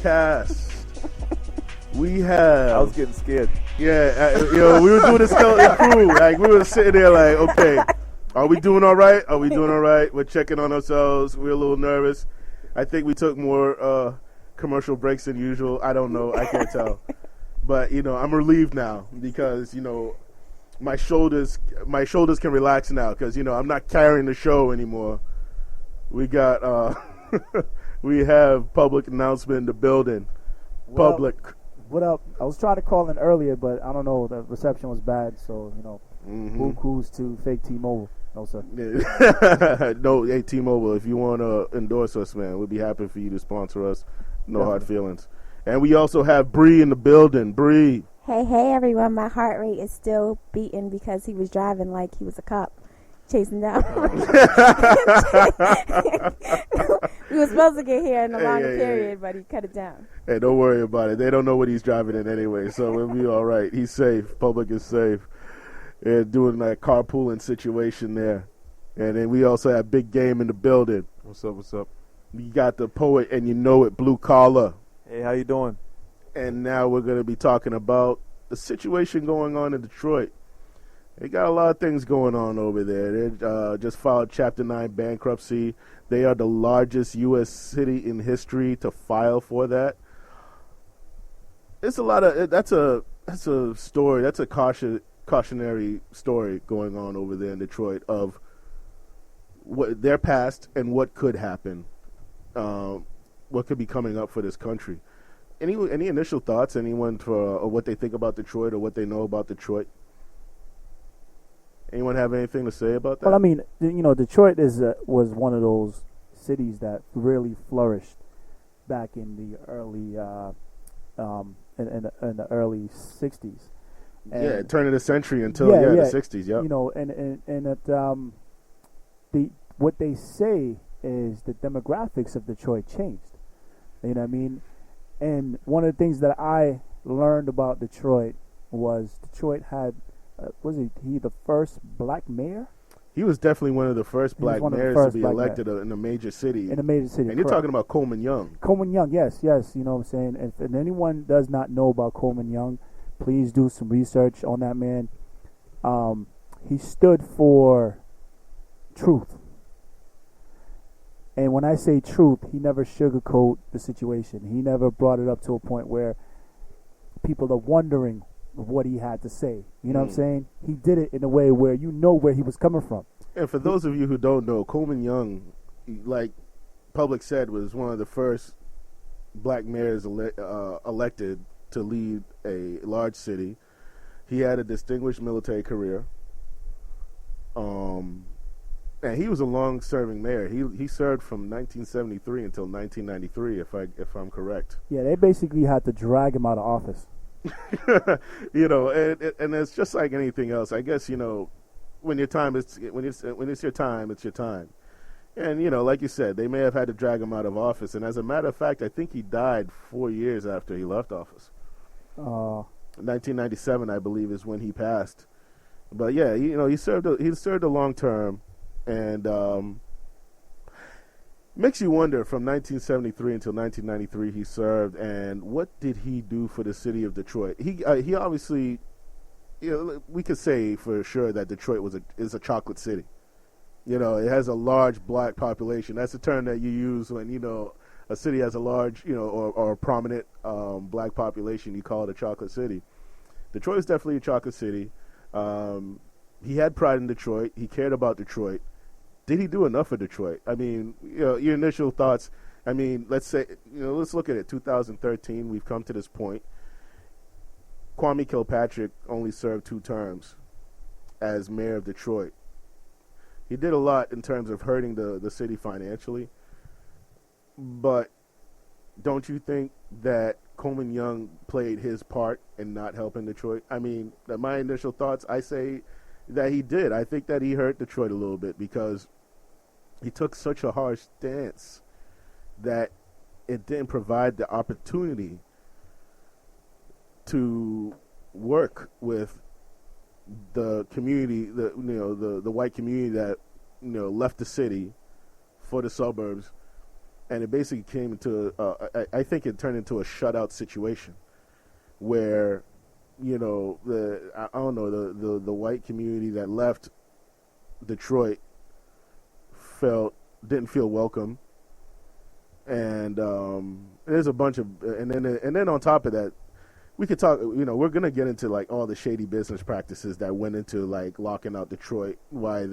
cast. We have. I was getting scared. Yeah, we were doing the skeleton crew. Like, we were sitting there like, okay, are we doing all right? Are we doing all right? We're checking on ourselves. We're a little nervous. I think we took more commercial breaks than usual. I don't know. I can't tell. But, I'm relieved now because, my shoulders can relax now because, I'm not carrying the show anymore. We got, we have public announcement in the building. Public. What up? I was trying to call in earlier, but I don't know. The reception was bad, so, boo coos to fake T-Mobile. No, sir. No, hey, T-Mobile, if you want to endorse us, man, we'd be happy for you to sponsor us. No hard feelings. And we also have Bree in the building. Bree. Hey, everyone. My heart rate is still beating because he was driving like he was a cop. Chasing down. We were supposed to get here in a longer period, but he cut it down. Hey, don't worry about it. They don't know what he's driving in anyway, so we'll be all right. He's safe. Public is safe. And doing that carpooling situation there. And then we also have Big Game in the building. What's up? We got the poet, and you know it, Blue Collar. Hey, how you doing? And now we're going to be talking about the situation going on in Detroit. They got a lot of things going on over there. They just filed Chapter 9 bankruptcy. They are the largest U.S. city in history to file for that. It's a lot of that's a story. That's a cautionary story going on over there in Detroit of what their past and what could happen, what could be coming up for this country. Any initial thoughts? Anyone for what they think about Detroit or what they know about Detroit? Anyone have anything to say about that? Well, I mean, Detroit was one of those cities that really flourished back in the early in the early '60s. And turn of the century until the '60s. Yeah, and that what they say is the demographics of Detroit changed. You know what I mean? And one of the things that I learned about Detroit was Detroit had. Was he the first black mayor? He was definitely one of the first black mayors to be elected in a major city. In a major city. And you're talking about Coleman Young. Coleman Young, yes. You know what I'm saying? If anyone does not know about Coleman Young, please do some research on that man. He stood for truth. And when I say truth, he never sugarcoat the situation. He never brought it up to a point where people are wondering what he had to say. You know what I'm saying? He did it in a way where you know where he was coming from. And for those of you who don't know, Coleman Young, like Public said, was one of the first black mayors elected to lead a large city. He had a distinguished military career. And he was a long-serving mayor. He served from 1973 until 1993, if I'm correct. Yeah, they basically had to drag him out of office. And it's just like anything else. I guess when it's your time, it's your time. And like you said, they may have had to drag him out of office. And as a matter of fact, I think he died 4 years after he left office. 1997, I believe, is when he passed. But yeah, he served a long term, and makes you wonder, from 1973 until 1993 he served, and what did he do for the city of Detroit? He obviously, we could say for sure that Detroit is a chocolate city. It has a large black population. That's a term that you use when, a city has a large, or a prominent black population. You call it a chocolate city. Detroit is definitely a chocolate city. He had pride in Detroit. He cared about Detroit. Did he do enough for Detroit? I mean, your initial thoughts. I mean, let's look at it. 2013, we've come to this point. Kwame Kilpatrick only served 2 terms as mayor of Detroit. He did a lot in terms of hurting the city financially. But don't you think that Coleman Young played his part in not helping Detroit? I mean, my initial thoughts, I say that he did. I think that he hurt Detroit a little bit because he took such a harsh stance that it didn't provide the opportunity to work with the community, the white community that left the city for the suburbs, and it basically came into I think it turned into a shutout situation where, you know, I don't know, the white community that left Detroit didn't feel welcome, and there's a bunch of and then on top of that, we could talk. You know, we're gonna get into like all the shady business practices that went into like locking out Detroit. Why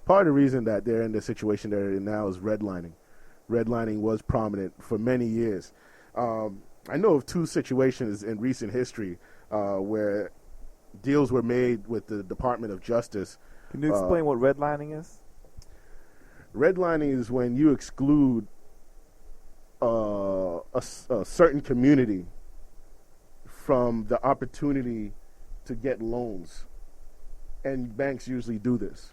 part of the reason that they're in the situation they're in now is redlining. Redlining was prominent for many years. I know of two situations in recent history where deals were made with the Department of Justice. Can you explain what redlining is? Redlining is when you exclude a certain community from the opportunity to get loans. And banks usually do this.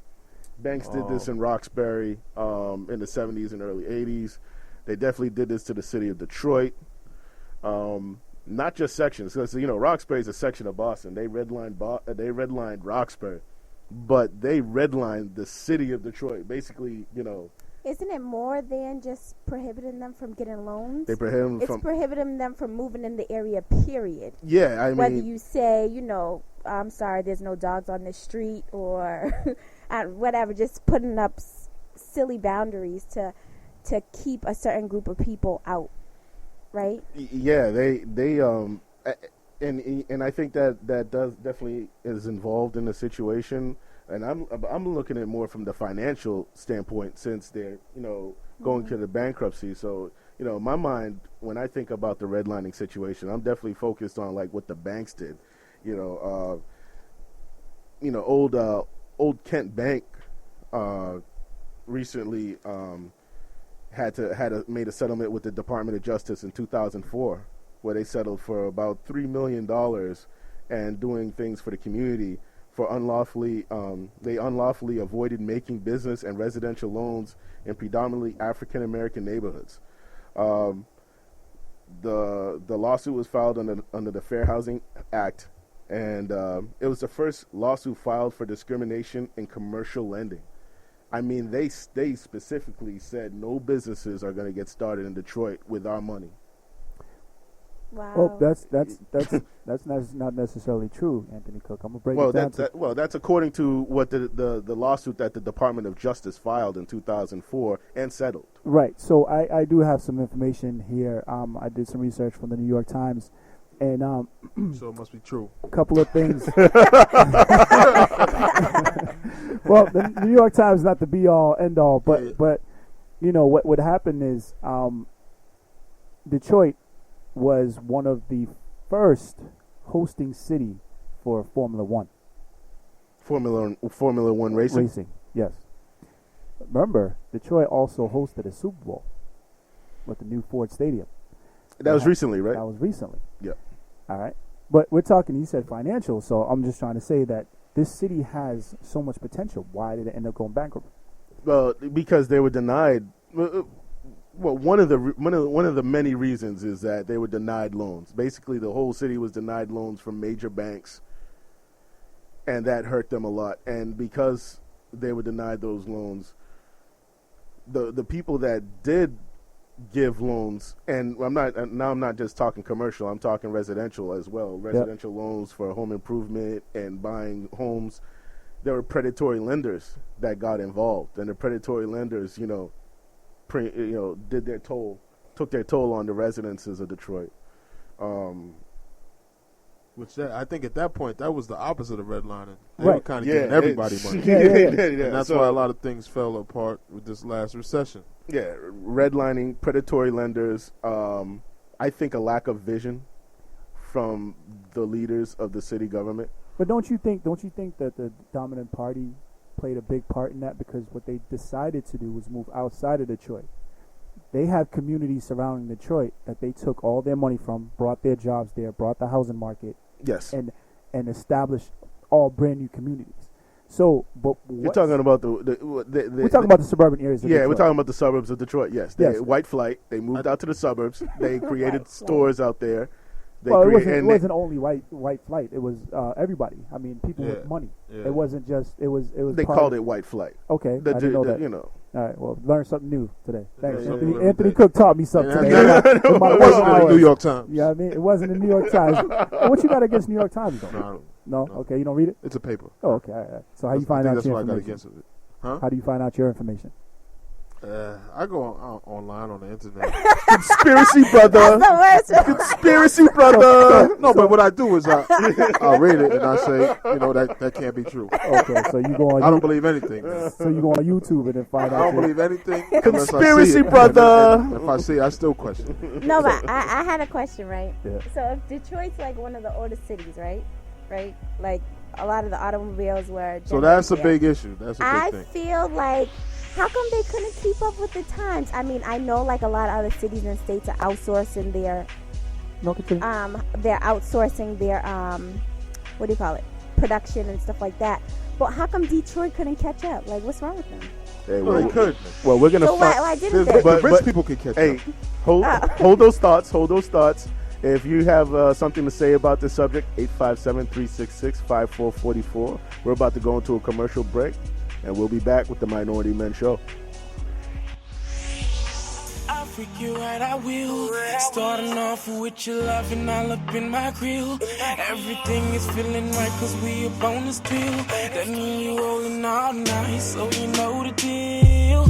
Banks did this in Roxbury in the 70s and early 80s. They definitely did this to the city of Detroit. Not just sections, because Roxbury is a section of Boston. They redlined Roxbury, but they redlined the city of Detroit. Basically, Isn't it more than just prohibiting them from getting loans? They prohibit It's prohibiting them from moving in the area, period. Yeah, I mean, whether you say, I'm sorry, there's no dogs on the street, or whatever, just putting up silly boundaries to keep a certain group of people out, right? Yeah, they and I think that does definitely is involved in the situation. And I'm looking at it more from the financial standpoint, since they're going to the bankruptcy. So in my mind, when I think about the redlining situation, I'm definitely focused on like what the banks did. Old Kent Bank recently made a settlement with the Department of Justice in 2004, where they settled for about $3 million and doing things for the community. For they unlawfully avoided making business and residential loans in predominantly African American neighborhoods. The lawsuit was filed under the Fair Housing Act, and it was the first lawsuit filed for discrimination in commercial lending. I mean, they specifically said no businesses are going to get started in Detroit with our money. Wow. Well, that's not necessarily true, Anthony Cook. I'm gonna break it down. That's according to what the lawsuit that the Department of Justice filed in 2004 and settled. Right. So I do have some information here. I did some research from the New York Times, and so it must be true. A couple of things. Well, the New York Times is not the be all end all, but what would happen is Detroit was one of the first hosting city for Formula One. Formula One racing? Yes. Remember, Detroit also hosted a Super Bowl with the new Ford Stadium. That was recently, right? That was recently. Yeah. All right. But we're talking, you said financial, so I'm just trying to say that this city has so much potential. Why did it end up going bankrupt? Well, because they were denied. Well, one of the many reasons is that they were denied loans. Basically, the whole city was denied loans from major banks, and that hurt them a lot. And because they were denied those loans, the people that did give loans, and I'm not just talking commercial, I'm talking residential as well. Residential loans for home improvement and buying homes. There were predatory lenders that got involved, and the predatory lenders, took their toll on the residences of Detroit. I think at that point, that was the opposite of redlining. They Right. were kind of giving everybody money. Yeah. And that's why a lot of things fell apart with this last recession. Yeah, redlining, predatory lenders, I think a lack of vision from the leaders of the city government. But don't you think that the dominant party played a big part in that? Because what they decided to do was move outside of Detroit. They have communities surrounding Detroit that they took all their money from, brought their jobs there, brought the housing market, Yes. and established all brand new communities. So, but You're talking about we're talking about the suburban areas of Detroit. we're talking about the suburbs of Detroit. Yes. Yes. White flight. They moved out to the suburbs. They created stores out there. Well, it wasn't only white flight. It was everybody. I mean, people with money. Yeah. It wasn't just. It was. They called it white flight. Okay, I didn't know that. You know. All right. Well, learn something new today. Thanks, Yeah, Anthony Cook taught me something today. It wasn't in the New York Times. Yeah, I mean, it wasn't in the New York Times. What you got against New York Times though? No, No. Okay, you don't read it. it's a paper. Oh, okay. All right. So how you find out that's your what I got information? against it. Huh? How do you find out your information? I go online on the internet. Conspiracy brother. That's the worst. Conspiracy brother. No, but what I do is I read it and I say, that can't be true. Okay, so you go on. I don't believe anything. So you go on YouTube and then find I out. don't believe anything. Conspiracy unless I see it. brother. And if I see it, I still question it. No, but I had a question, right? Yeah. So if Detroit's like one of the oldest cities, right? Like a lot of the automobiles were. So that's a generated big issue. That's a big I thing. feel like, how come they couldn't keep up with the times? I mean, I know like a lot of other cities and states are outsourcing their what do you call it? Production and stuff like that. But how come Detroit couldn't catch up? Like, what's wrong with them? Hey, Well, they could. Well, we're gonna. So why didn't they? The rich but- people could catch Hey, up. hold those thoughts. Hold those thoughts. If you have something to say about this subject, 857-366-5444. We're about to go into a commercial break, and we'll be back with the Minority Men Show. I'll freak you right, I will. Starting off with your love and all up in my grill. Everything is feeling right cause we up on this pill. That mean you rolling all night, so you know the deal.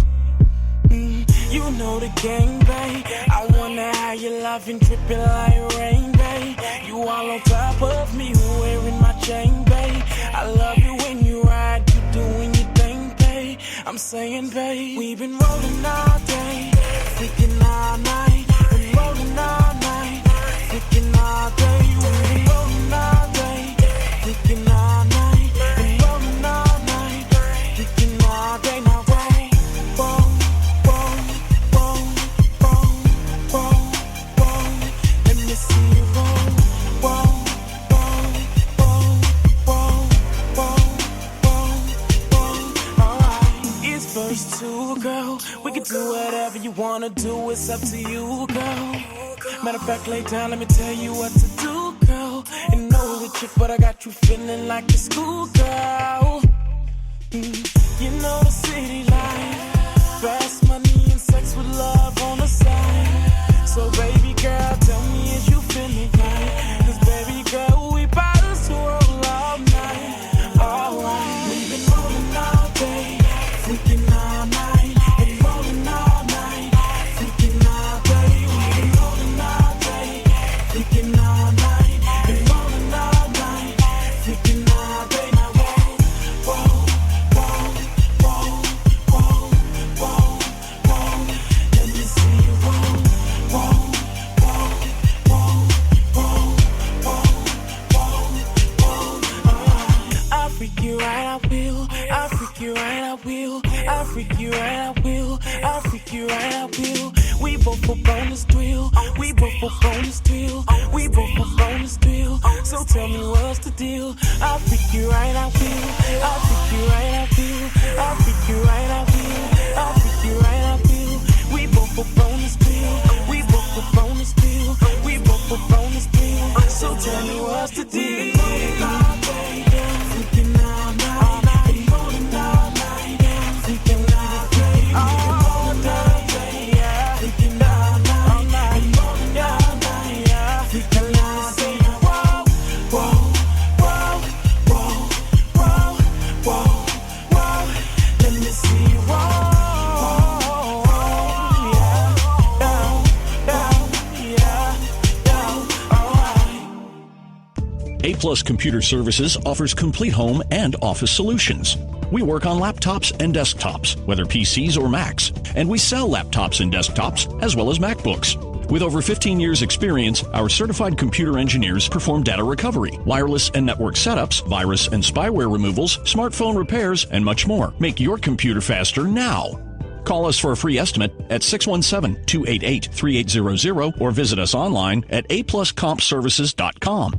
You know the gang, babe. I wonder how you loving, dripping like rain, babe. You all on top of me, wearing my chain, babe. I love you when you ride, you doing your thing, babe. I'm saying, babe, we've been rolling all day, freaking all night. Been rolling all night, freaking all day. We've been rolling all day, freaking all night. Been rolling all night, freaking all day. Now roll, let me see you roll. Alright, it's first two, girl. We can do whatever you wanna do. It's up to you, girl. Matter of fact, lay down, let me tell you what to do, girl. And know the trick, but I got you feeling like a school girl. You know the city life, fast money and sex with love on the side. So baby girl, tell me is you feeling right? Cause baby girl, we bout to roll all night. Alright, we've been rolling all day, freaking all night. Been rolling all night, freaking all day. We've been rolling all day, freaking all night. Been rolling all night, freaking all day. Now roll. Let me see you roll. I'll freak you right, I will. I'll freak you right, I will. I'll freak you right, I will. I'll freak you right, I will. We both up on this thrill. We both up on this thrill. We both up on this thrill. So tell me what's the deal? I'll freak you right, I will. I'll freak you right, I will. I'll freak you right, I will. I'll freak you right, I will. We both up on this thrill. We both up on this thrill. We both up on this thrill. So tell me what's the deal? Freaking all night, been rolling all night, freaking all day, all day, yeah. Freaking all night, been rolling all night, yeah. Freaking all day, whoa, whoa, whoa, whoa, whoa, whoa. Let me see you roll, A-Plus Computer Services offers complete home and office solutions. We work on laptops and desktops, whether PCs or Macs, and we sell laptops and desktops as well as MacBooks. With over 15 years experience, our certified computer engineers perform data recovery, wireless and network setups, virus and spyware removals, smartphone repairs, and much more. Make your computer faster now. Call us for a free estimate at 617-288-3800 or visit us online at apluscompservices.com.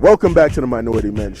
Welcome back to the Minority Men